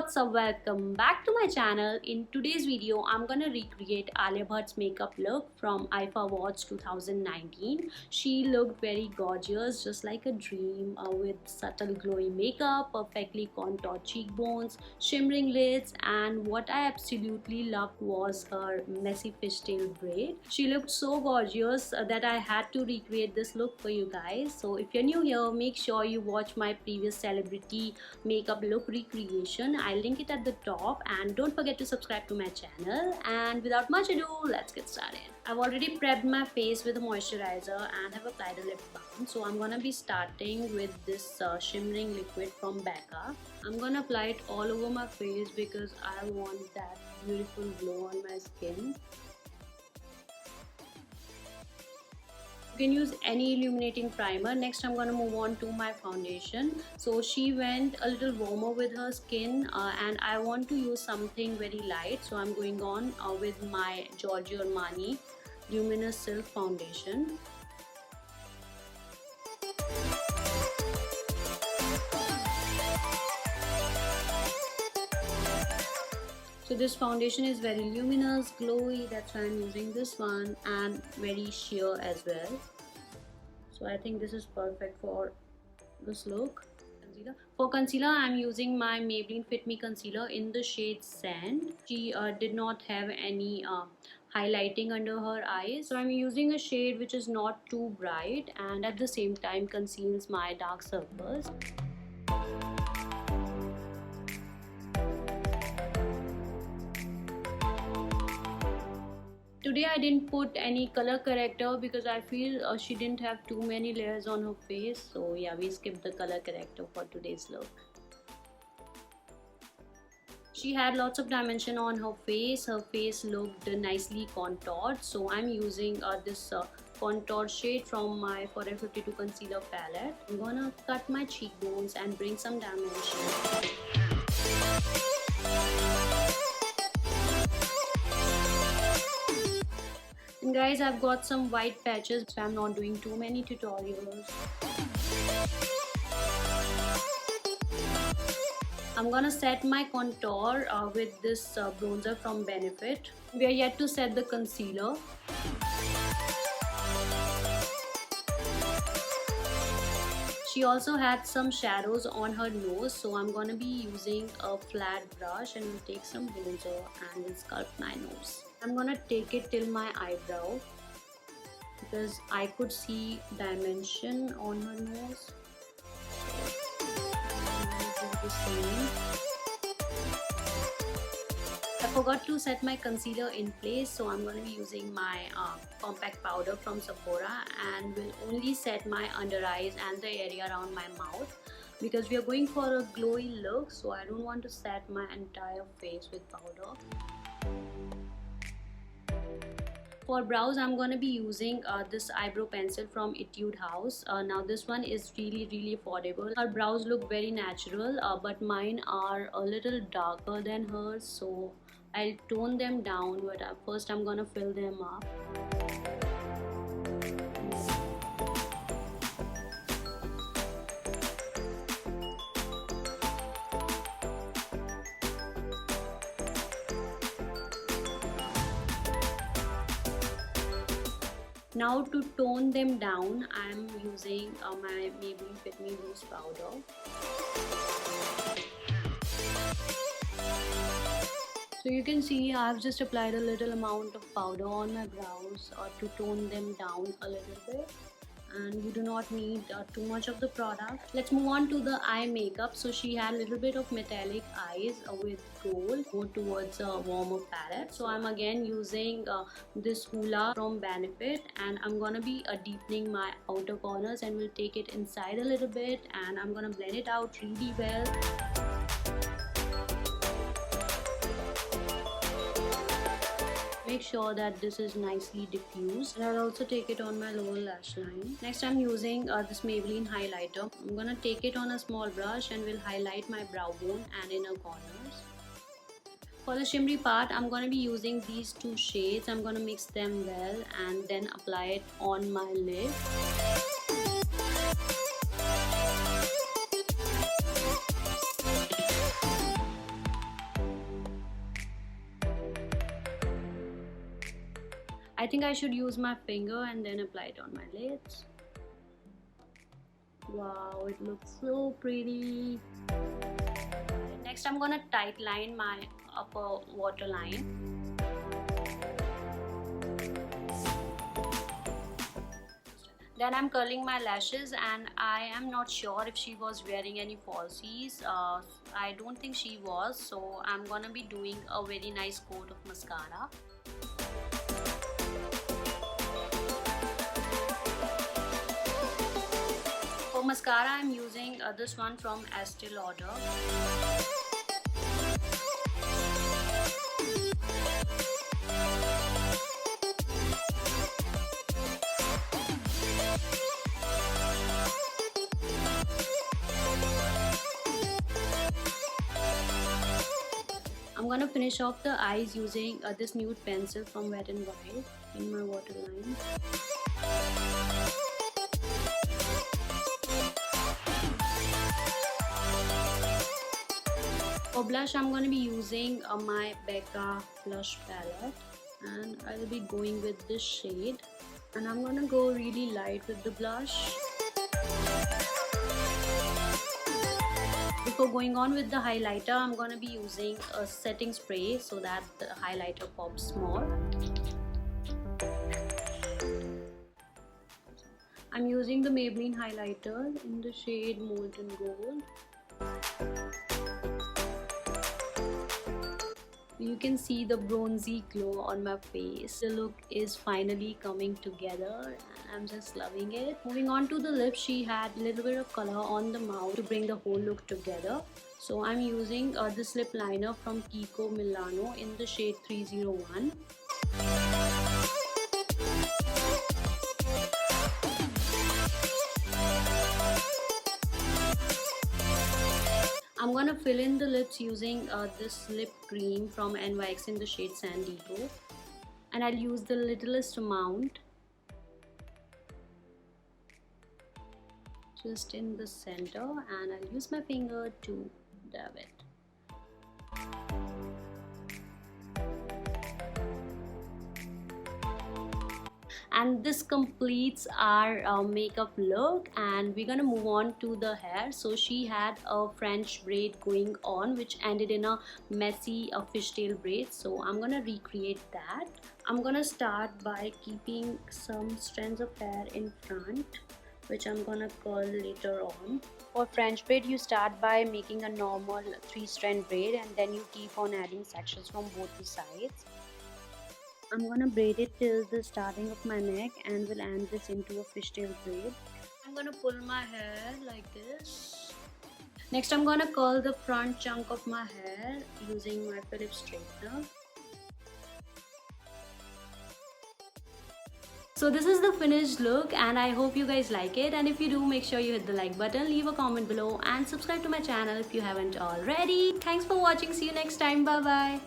what's up, welcome back to my channel. In today's video I'm gonna recreate Alia Bhatt's makeup look from IIFA Awards 2019. She looked very gorgeous, just like a dream, with subtle glowy makeup, perfectly contoured cheekbones, shimmering lids, and what I absolutely loved was her messy fishtail braid. She looked so gorgeous that I had to recreate this look for you guys. So if you're new here, make sure you watch my previous celebrity makeup look recreation. I'll link it at the top, and don't forget to subscribe to my channel. And without much ado, let's get started. I've already prepped my face with a moisturizer and have applied a lip balm. So I'm gonna be starting with this shimmering liquid from Becca. I'm gonna apply it all over my face because I want that beautiful glow on my skin. You can use any illuminating primer. Next I'm going to move on to my foundation. So she went a little warmer with her skin, and I want to use something very light, so I'm going on with my Giorgio Armani luminous silk foundation. So this foundation is very luminous, glowy, that's why I'm using this one, and very sheer as well. So I think this is perfect for this look. For concealer, I'm using my Maybelline Fit Me concealer in the shade Sand. She did not have any highlighting under her eyes, so I'm using a shade which is not too bright and at the same time conceals my dark circles. Today I didn't put any color corrector because I feel she didn't have too many layers on her face. So yeah, we skipped the color corrector for today's look. She had lots of dimension on her face. Her face looked nicely contoured. So I'm using this contour shade from my Forever 52 concealer palette. I'm gonna cut my cheekbones and bring some dimension. And guys, I've got some white patches, so I'm not doing too many tutorials. I'm gonna set my contour with this bronzer from Benefit. We are yet to set the concealer. She also had some shadows on her nose, so I'm gonna be using a flat brush and will take some bronzer and will sculpt my nose. I'm gonna take it till my eyebrow because I could see dimension on her nose. I forgot to set my concealer in place, so I'm going to be using my compact powder from Sephora and will only set my under eyes and the area around my mouth because we are going for a glowy look, so I don't want to set my entire face with powder. For brows, I'm going to be using this eyebrow pencil from Etude House. Now this one is really affordable. Her brows look very natural, but mine are a little darker than hers, so I'll tone them down, but first I'm going to fill them up. Now to tone them down, I'm using my Maybelline Fit Me loose powder. So you can see I've just applied a little amount of powder on my brows to tone them down a little bit. And you do not need too much of the product. Let's move on to the eye makeup. So she had a little bit of metallic eyes with gold, more towards a warmer palette. So I'm again using this hoola from Benefit, and I'm gonna be deepening my outer corners and will take it inside a little bit, and I'm gonna blend it out really well. Make sure that this is nicely diffused, and I'll also take it on my lower lash line. Next I'm using this Maybelline highlighter. I'm gonna take it on a small brush and will highlight my brow bone and inner corners. For the shimmery part, I'm gonna be using these two shades. I'm gonna mix them well and then apply it on my lid. think I should use my finger and then apply it on my lids. Wow, it looks so pretty. Next, I'm gonna tight line my upper waterline. Then I'm curling my lashes, and I am not sure if she was wearing any falsies. I don't think she was, so I'm gonna be doing a very nice coat of mascara. For mascara, I'm using this one from Esteem Lauder. I'm gonna finish off the eyes using this nude pencil from Wet n Wild in my waterline. For blush, I'm going to be using my Becca blush palette, and I'll be going with this shade, and I'm going to go really light with the blush. Before going on with the highlighter, I'm going to be using a setting spray so that the highlighter pops more. I'm using the Maybelline highlighter in the shade Molten Gold. You can see the bronzy glow on my face. The look is finally coming together and I'm just loving it. Moving on to the lips, she had a little bit of color on the mouth to bring the whole look together. So I'm using this lip liner from Kiko Milano in the shade 301. I'm gonna fill in the lips using this lip cream from NYX in the shade Sandigo, and I'll use the littlest amount just in the center, and I'll use my finger to dab it. And this completes our makeup look, and we're gonna move on to the hair. So she had a French braid going on which ended in a messy fishtail braid, so I'm gonna recreate that. I'm gonna start by keeping some strands of hair in front, which I'm gonna curl later on. For French braid, you start by making a normal 3-strand braid, and then you keep on adding sections from both the sides. I'm gonna braid it till the starting of my neck and will end this into a fishtail braid. I'm gonna pull my hair like this. Next, I'm gonna curl the front chunk of my hair using my Phillips straightener. So this is the finished look, and I hope you guys like it, and if you do, make sure you hit the like button, leave a comment below and subscribe to my channel if you haven't already. Thanks for watching. See you next time. Bye bye.